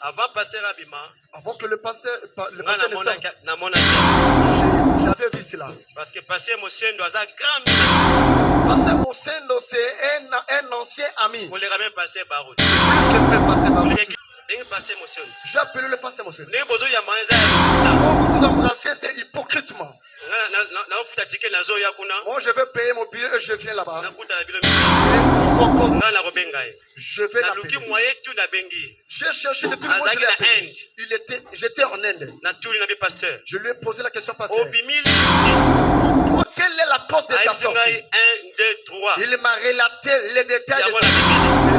Avant que le pasteur ne sorte, j'avais vu cela. Parce que Pasteur Mosendo a grand. Pasteur Mosendo, c'est un ancien ami. On les ramène Pasteur Barou. Plus que frère Pasteur Barou. J'ai appelé le pasteur Mosendo. Vous embrassez, c'est hypocritement. Moi, je vais payer mon billet et je viens là-bas. Je vais l'appeler. J'ai cherché de tout le monde. J'étais en Inde. Je lui ai posé la question, pasteur. Quelle est la cause de ta sortie? Il m'a relaté les détails de sa vie.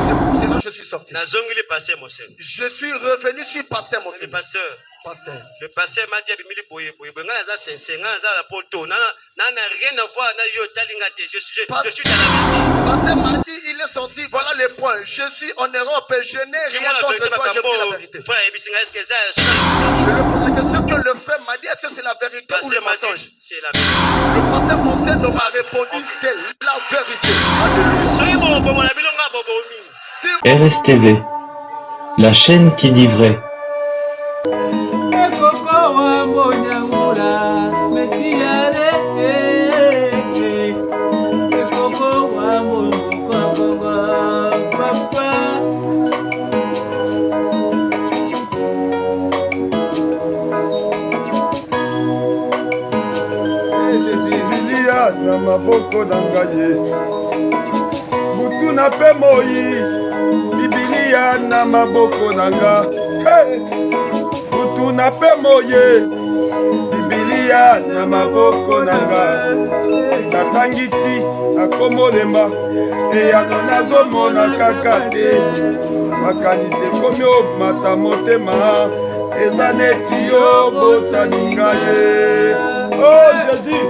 C'est pour cela que je suis sorti. Je suis revenu sur pasteur Mosendo. Pasteur. Le pasteur m'a dit je suis dans la pasteur m'a dit, il est sorti, voilà les points. Je suis en Europe et je n'ai rien contre toi, je dis la vérité. Je lui pose la question que le frère m'a dit, est-ce que c'est la vérité ou le mensonge? C'est la vérité. Le pasteur Mosendo m'a répondu, c'est la vérité. RSTV, la chaîne qui dit vrai. Na maboko na ngai butu na pe moi bibilia na maboko na nga butu na pe moye bibilia na maboko na nga natangi ti akomolemba eyano nazomona kaka te makanisi ekomi omata motema eza neti yo bosani ngai oh Jésus.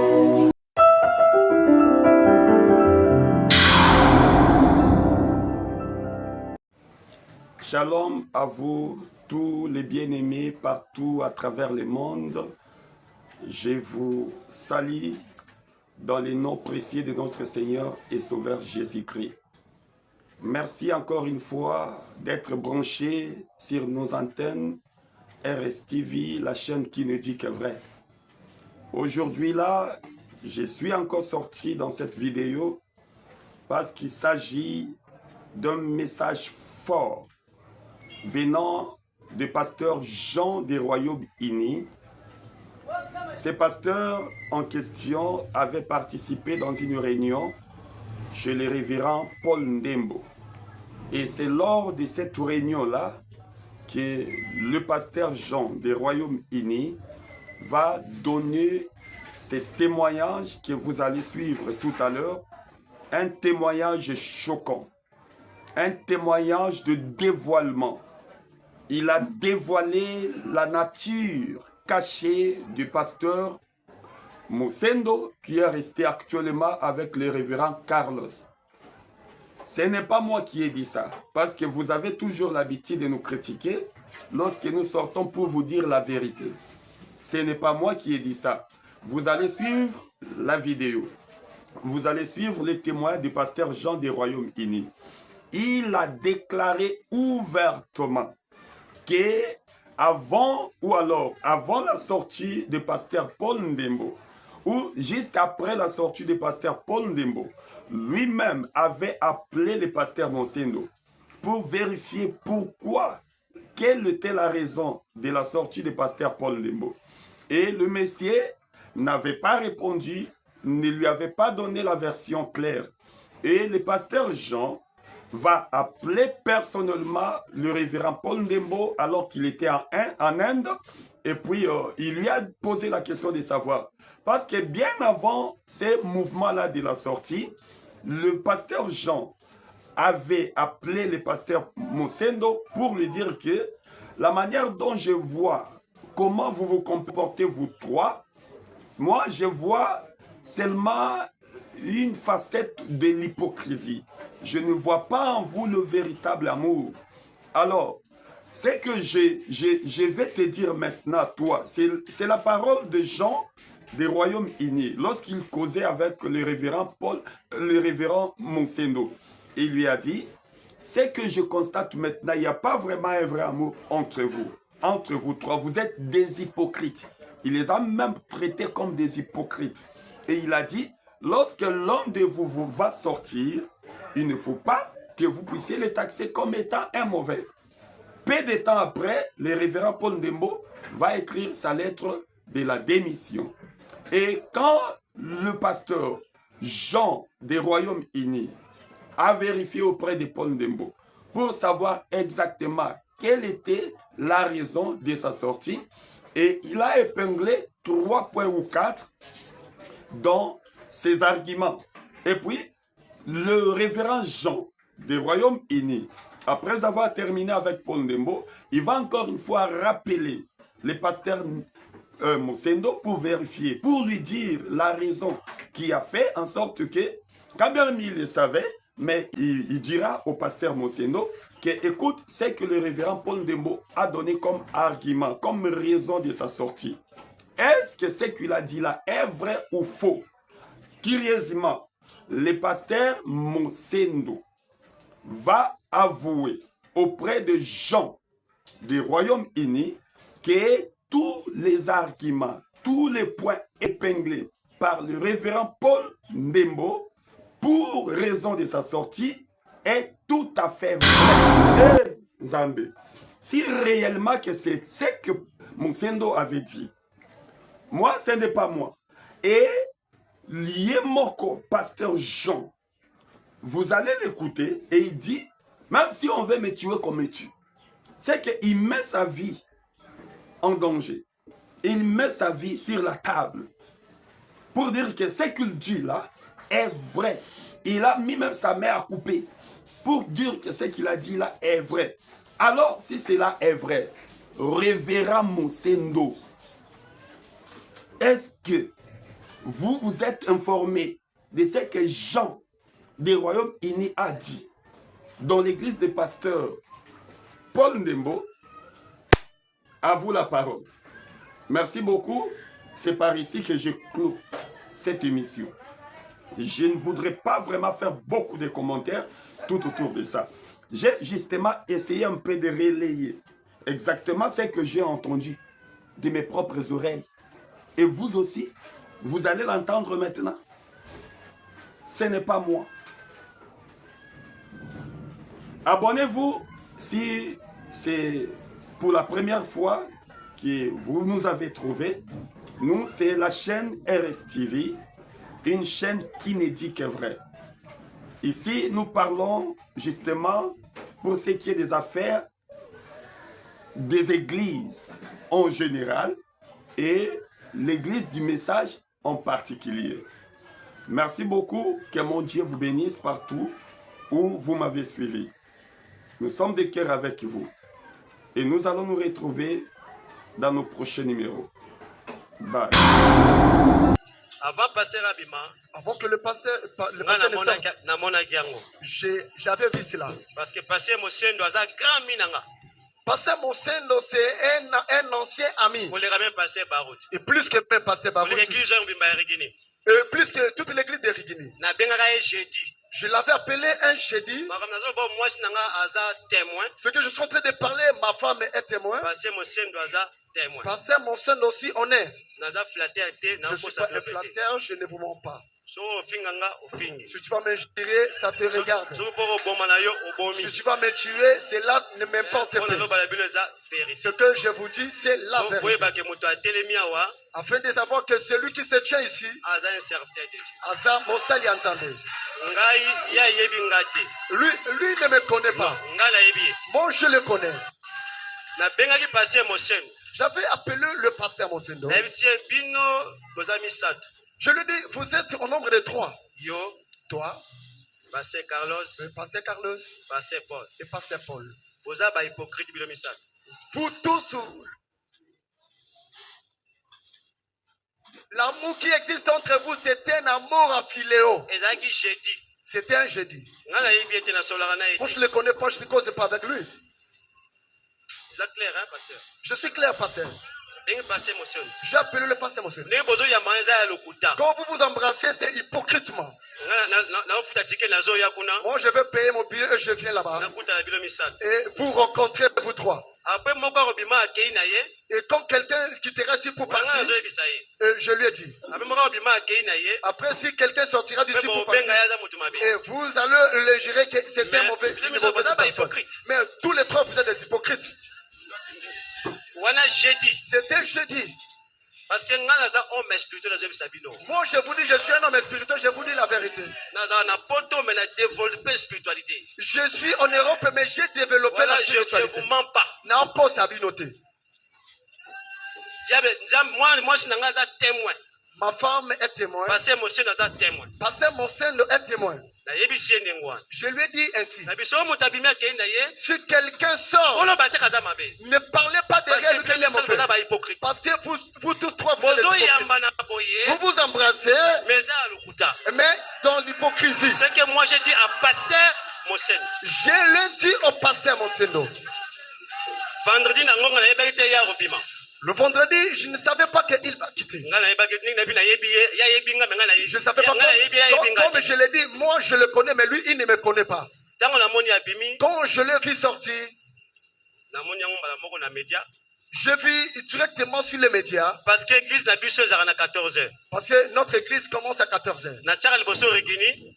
Shalom à vous, tous les bien-aimés partout à travers le monde. Je vous salue dans les noms précieux de notre Seigneur et Sauveur Jésus-Christ. Merci encore une fois d'être branchés sur nos antennes RSTV, la chaîne qui ne dit que vrai. Aujourd'hui là, je suis encore sorti dans cette vidéo parce qu'il s'agit d'un message fort venant du pasteur Jean des Royaumes-Unis. Ce pasteur en question avait participé dans une réunion chez le révérend Paul Ndembo. Et c'est lors de cette réunion-là que le pasteur Jean des Royaumes-Unis va donner ce témoignage que vous allez suivre tout à l'heure. Un témoignage choquant, un témoignage de dévoilement. Il a dévoilé la nature cachée du pasteur Mosendo qui est resté actuellement avec le révérend Carlos. Ce n'est pas moi qui ai dit ça, parce que vous avez toujours l'habitude de nous critiquer lorsque nous sortons pour vous dire la vérité. Ce n'est pas moi qui ai dit ça. Vous allez suivre la vidéo. Vous allez suivre les témoins du pasteur Jean des Royaumes-Unis. Il a déclaré ouvertement que avant la sortie du pasteur Paul Ndembo, ou jusqu'après la sortie du pasteur Paul Ndembo, lui-même avait appelé le pasteur Mosendo pour vérifier pourquoi, quelle était la raison de la sortie du pasteur Paul Ndembo. Et le monsieur n'avait pas répondu, ne lui avait pas donné la version claire. Et le pasteur Jean va appeler personnellement le révérend Paul Ndembo alors qu'il était en Inde. Et puis, il lui a posé la question de savoir. Parce que bien avant ces mouvements-là de la sortie, le pasteur Jean avait appelé le pasteur Mosendo pour lui dire que la manière dont je vois comment vous vous comportez, vous trois, moi, je vois seulement une facette de l'hypocrisie. Je ne vois pas en vous le véritable amour. Alors, ce que je vais te dire maintenant, toi, c'est la parole de Jean des Royaumes-Unis. Lorsqu'il causait avec le révérend Paul, le révérend Mosendo, il lui a dit, c'est que je constate maintenant, il n'y a pas vraiment un vrai amour entre vous. Entre vous trois, vous êtes des hypocrites. Il les a même traités comme des hypocrites. Et il a dit, lorsque l'un de vous va sortir, il ne faut pas que vous puissiez le taxer comme étant un mauvais. Peu de temps après, le révérend Paul Ndembo va écrire sa lettre de la démission. Et quand le pasteur Jean des Royaumes-Unis a vérifié auprès de Paul Ndembo pour savoir exactement quelle était la raison de sa sortie, et il a épinglé 3 points ou 4 dans ses arguments. Et puis, le révérend Jean des Royaumes-Unis, après avoir terminé avec Paul Ndembo, il va encore une fois rappeler le pasteur Mosendo pour vérifier, pour lui dire la raison qui a fait en sorte que, quand bien il le savait, mais il dira au pasteur Mosendo que, écoute, c'est que le révérend Paul Ndembo a donné comme argument, comme raison de sa sortie. Est-ce que ce qu'il a dit là est vrai ou faux? Curieusement, le pasteur Mosendo va avouer auprès de Jean des Royaumes-Unis que tous les arguments, tous les points épinglés par le révérend Paul Ndembo pour raison de sa sortie est tout à fait vrai. Zambé, si réellement que c'est ce que Mosendo avait dit, moi, ce n'est pas moi. Et Liemoko, pasteur Jean, vous allez l'écouter et il dit, même si on veut me tuer comme me tue, c'est qu'il met sa vie en danger. Il met sa vie sur la table pour dire que ce qu'il dit là est vrai. Il a mis même sa main à couper pour dire que ce qu'il a dit là est vrai. Alors, si cela est vrai, révérend Mosendo, est-ce que vous vous êtes informé de ce que Jean des Royaumes-Unis a dit dans l'église des pasteurs Paul Ndembo? À vous la parole. Merci beaucoup. C'est par ici que je clôt cette émission. Je ne voudrais pas vraiment faire beaucoup de commentaires tout autour de ça. J'ai justement essayé un peu de relayer exactement ce que j'ai entendu de mes propres oreilles. Et vous aussi, vous allez l'entendre maintenant. Ce n'est pas moi. Abonnez-vous si c'est pour la première fois que vous nous avez trouvé. Nous, c'est la chaîne RSTV, une chaîne qui ne dit que vrai. Ici, nous parlons justement pour ce qui est des affaires des églises en général et l'église du message en particulier. Merci beaucoup, que mon Dieu vous bénisse partout où vous m'avez suivi. Nous sommes de cœur avec vous et nous allons nous retrouver dans nos prochains numéros. Bye. Avant pasteur Abima, Avant que le pasteur j'avais vu cela. parce que pasteur Mosendo a grand minanga. Pasteur Mosendo, c'est un ancien ami. On les ramène pasteur Barot. Et plus que même pasteur On Babou. les églises en Bimba Rigini. Et plus que toute l'église de Rigini. Na bengara jeudi. Je l'avais appelé un jeudi. Moi sinanga témoin. Ce que je suis en train de parler, ma femme est témoin. Pasteur Mosendo a témoin. Pasteur Mosendo aussi, on est. Naza flatteur té, Je ne suis pas un flatteur, je ne vous mens pas. So finganga ofingi. Si tu vas m'inspirer, ça te regarde. So poro bomana yo obomi. Si tu vas me tuer, cela ne m'importe pas. Ce que je vous dis, c'est la vérité. Afin de savoir que celui qui se tient ici, Asa Mosali entendez. Lui ne me connaît pas. Moi, je le connais. J'avais appelé le pasteur Mosendo. Je lui dis, vous êtes au nombre de 3. Yo, Toi, pasteur Carlos, le pasteur Carlos pasteur Paul. et pasteur Paul. Vous avez hypocrite bilomisat. Vous tous, l'amour qui existe entre vous, c'est un amour à philéo. Ezaki jeudi. C'était un jeudi. Ngana yebi ete na solarana Moi, ete. je ne le connais pas, je ne cause pas avec lui. C'est clair, hein, pasteur? Je suis clair, pasteur. J'ai appelé le pasteur Mosen. Quand vous vous embrassez, c'est hypocritement. Moi, je vais payer mon billet et je viens là-bas. Et vous rencontrez vous trois. Et quand quelqu'un quittera ici pour partir, je lui ai dit. Après, si quelqu'un sortira d'ici pour partir, et vous allez le gérer que c'était un mauvais. Mais tous les trois, vous êtes des hypocrites. C'était jeudi. Parce que moi, je vous dis, je suis un homme spirituel, je vous dis la vérité. Je suis en Europe, mais j'ai développé la spiritualité. Je ne vous mens pas. Moi, je suis un témoin. Ma femme est témoin. Pasteur Mosen est témoin. Pasteur Mosen est témoin. Je lui ai dit ainsi. Si quelqu'un sort, ne parlez pas derrière lui qu'il est mauvais. Parce que vous tous trois, vous êtes hypocrites. Vous vous embrassez, mais dans l'hypocrisie. C'est que moi j'ai dit à Pasteur Mosen. Je l'ai dit au Pasteur Mosendo. Vendredi, le vendredi, je ne savais pas qu'il va quitter. Je ne savais pas comme je l'ai dit, moi je le connais, mais lui il ne me connaît pas. Quand je l'ai vu sortir, je vis directement sur les médias. Parce que l'église n'a plus à 14h. Parce que notre église commence à 14h.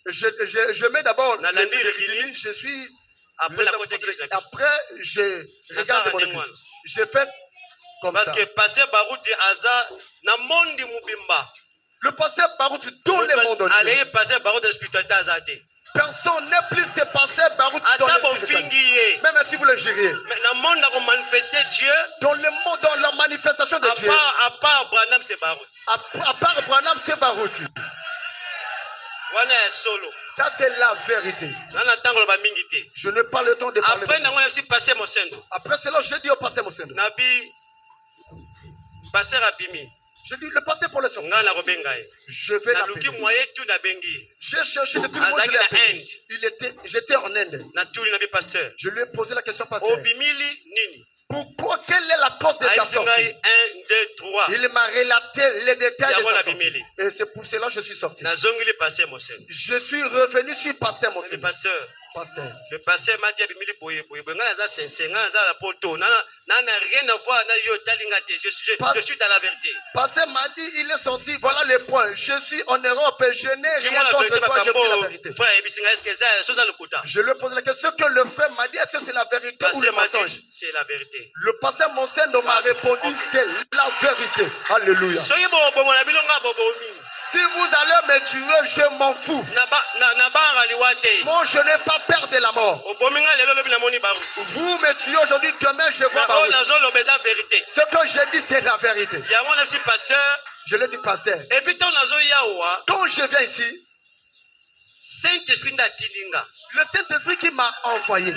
Je mets d'abord le je suis après je regarde mon église. Je fais comme parce ça. Que pasteur Barouti Aza na monde mubimba. Le pasteur Barouti dans le monde entier. Allez pasteur Barouti spiritualité Azate. Personne n'est plus que pasteur Barouti dans le spiritualité. Même si vous le gériez. Mais dans le monde où manifester Dieu. Dans le monde, dans la manifestation de Dieu. À part Branham c'est Barouti. À part Branham c'est Barouti. Solo. Ça c'est la vérité. Je n'ai pas le temps de parler. Après cela, je dis au pasteur Mosendo. Je dis le pasteur pour le son. Je vais l'appeler. J'ai cherché de tout le monde. J'étais en Inde. Je lui ai posé la question pasteur. Pourquoi, quelle est la cause de ta sortie? 1, 2, 3. Il m'a relaté les détails de sa sortie. Et c'est pour cela que je suis sorti. Je suis revenu sur pasteur Mosen. Le pasteur m'a dit rien à voir. Je suis dans la vérité. Pasteur m'a dit il est sorti. Voilà les points. Je suis en Europe et je n'ai rien contre toi. Je dis la vérité. Je lui ai posé la question que le frère m'a dit est-ce que c'est la vérité ou le mensonge? C'est la vérité. Le pasteur Mosen m'a répondu c'est la vérité. Alléluia. Si vous allez me tuer, je m'en fous. Moi, je n'ai pas peur de la mort. Vous me tuez aujourd'hui, demain, je vois Barouti. Ce que je dis, c'est la vérité. Je le dis, pasteur. Et puis, quand je viens ici, le Saint-Esprit qui m'a envoyé.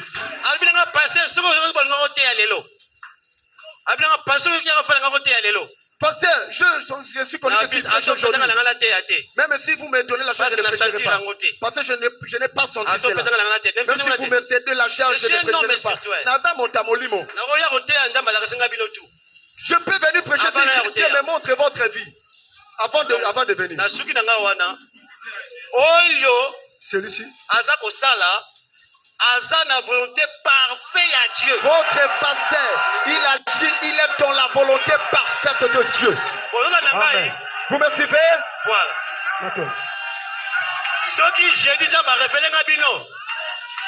Pasteur, je suis connecté aujourd'hui. Même si vous me donnez la charge, je ne prêcherai pas. Parce que je n'ai pas senti cela. Même si vous me cédez la charge, je ne prêcherai pas. Je peux venir prêcher si Dieu me montre votre vie. Avant de venir. Celui-ci. Aza na volonté parfaite à Dieu. Votre pasteur, il a dit, il est dans la volonté parfaite de Dieu. Amen. Vous me suivez? Voilà. D'accord. Ce qui j'ai déjà m'a révélé Ngabino.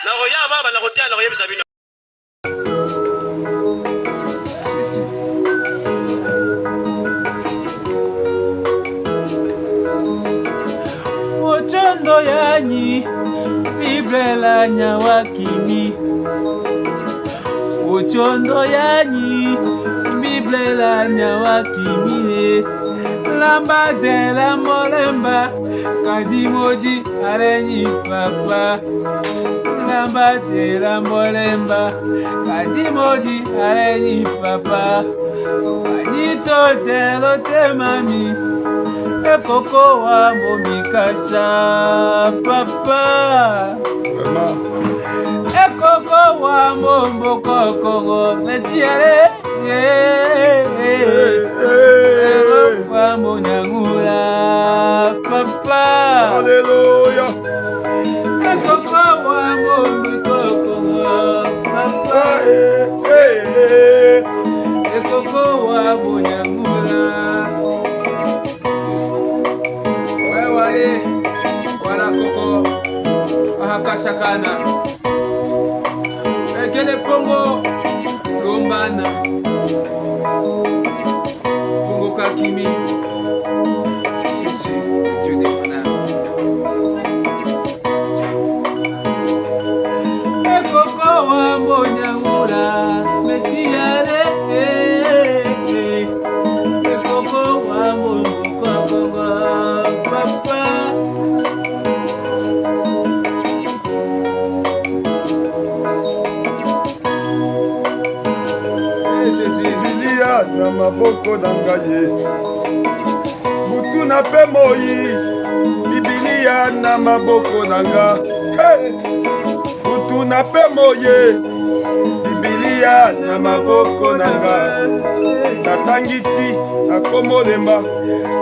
Na roya ba na roté na roya bisabino. Ochondo yanyi Bible la nyawakimi Ochondo yanyi Bible la nyawakimi Lamba de la molemba Kadimodi arenyi papa Lamba de la molemba Kadimodi arenyi papa Kadito telo te mami Ekoko wa momikasha papa Ekoko wa momboko kongo Mesiere Papa Monyangula, papa. Alléluia. Papa wa Monyangula, papa. Koko wa Monyangula. Wale wana koko ahakashakana. Ekele pongo lombana. Pongo kakimi. Jésus, Dieu des monarques. Koko wa Monyangula, Messiale. Koko wa Monyangula, papa. Bibilia na maboko na ngai mutu na pe moi Bibilia na maboko na nga mutu na pe moye Bibilia na maboko na nga natangi ti nakomolemba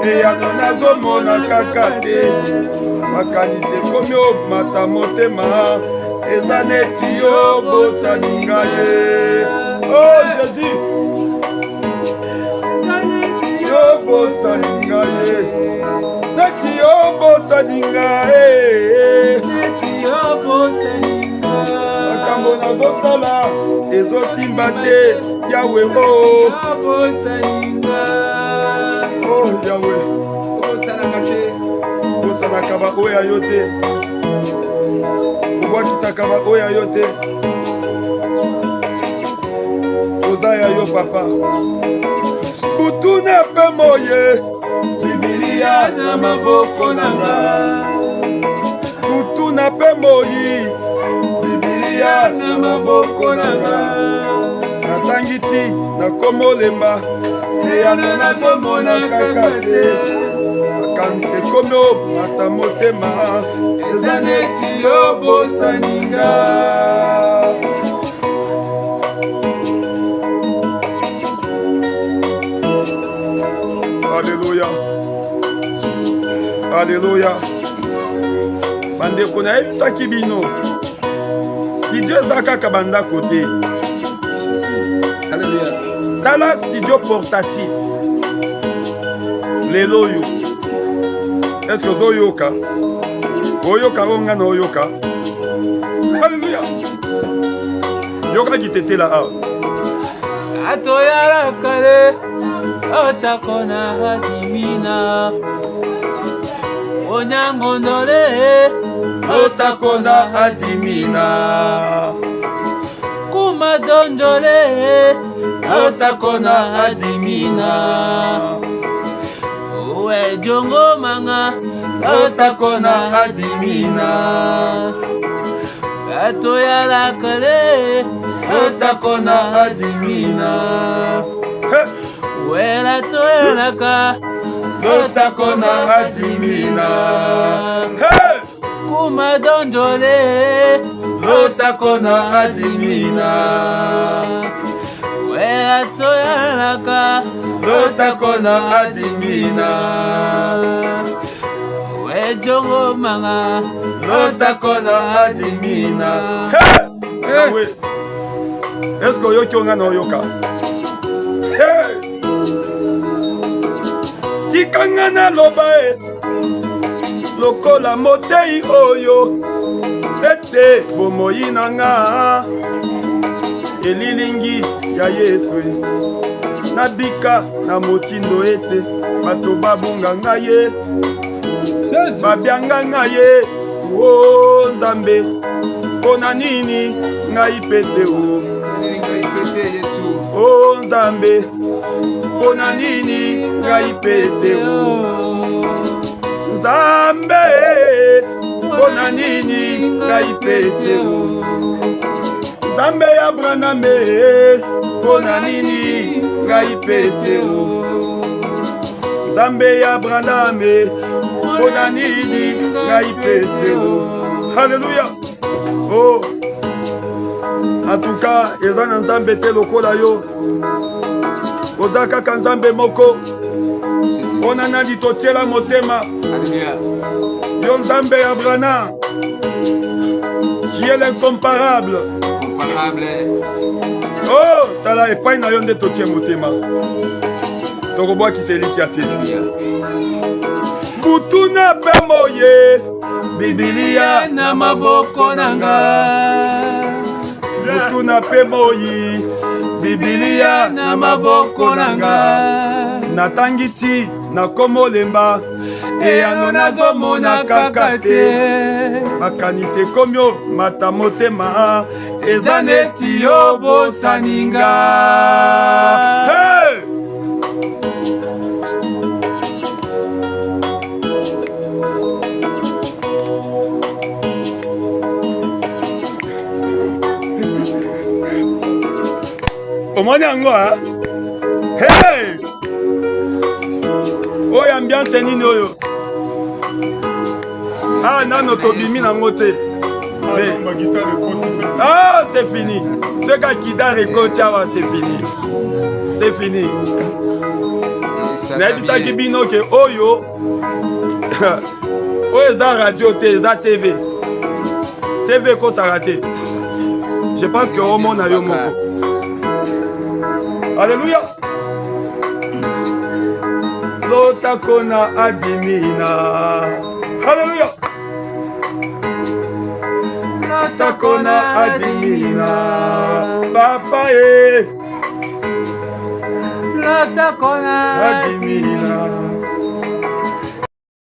eyano nazomona kaka te makanisi ekomi omata motema eza neti yo bosani ngai. Oh Jésus, yo bosaninga ye, neti yo bosaninga ye, Neti yo bosaninga. makambo na bosala ezosimba te Yawe oh, Yo bosaninga. oh Yawe, Bosalaka te. bosalaka baoya yo te, obwakisaka baoya yo te, oza ya yo papa. Butu na pe moye Bibilia na maboko na nga. butu na pe moyi Bibilia na maboko na nga. natangi ti nakomolemba eyano nazomona kaka te makanisi ekomi omata motema Eza neti yo bosaninga. Alléluia. Alléluia. Bandeko nayebisaki bino studio eza kaka bandako te. Alléluia. Tala studio portatif lelo oyo eske ozoyoka oyoka o nga na oyoka. Alléluia. Yoka kitetela awa Atoyala kale otakona adimina. Onyangondole otakona adimina kumadonjole otakona adimina. Uwe jongo manga otakona adimina. Atoyala kale otakona adimina. Wela toyalaka otakona adimina. kumadonjole otakona adimina. wela toyalaka otakona adimina. wejongo manga otakona adimina. Yawe, eske oyoki onga na oyoka? Tikanga na loba lokola motei oyo ete bomoi na nga elilingi ya Yesu nabika na motindo ete bato babunga ngai ye babyanga ngai ye o Nzambe mpona nini ngai pete o o Nzambe mpona nini ngai pete o Nzambe mpona nini ngai pete o Nzambe ya Abrahame mpona nini ngai pete o Nzambe ya Abrahame mpona nini ngai pete o. Alléluia. Oh, en tout cas eza na Nzambe te lokola yo oza kaka nzambe moko mpona nani totiela motema yo nzambe ya Brana tu es l'incomparable oh tala epai na yo nde totie motema tokobwakisa eliki ya te butuna mpe moye bibilia na maboko nanga butuna mpe moyi bibilia na maboko nanga natangi ti nakomolemba eyano nazomona kaka te makanisi ekomi omata motema eza neti yo bosaninga hey! omoni yango ha hey! oyo ambiance nini oyo ah nano tobimi nango te ah c'est fini ce ka guitare ekoti awa c'est fini c'est fini nayebisaki bino ke oyo oyo eza radio te eza tv ekosaka te je pense que omona yo moko alléluia lotakona adimina alléluia lotakona adimina papa e lotakona adimina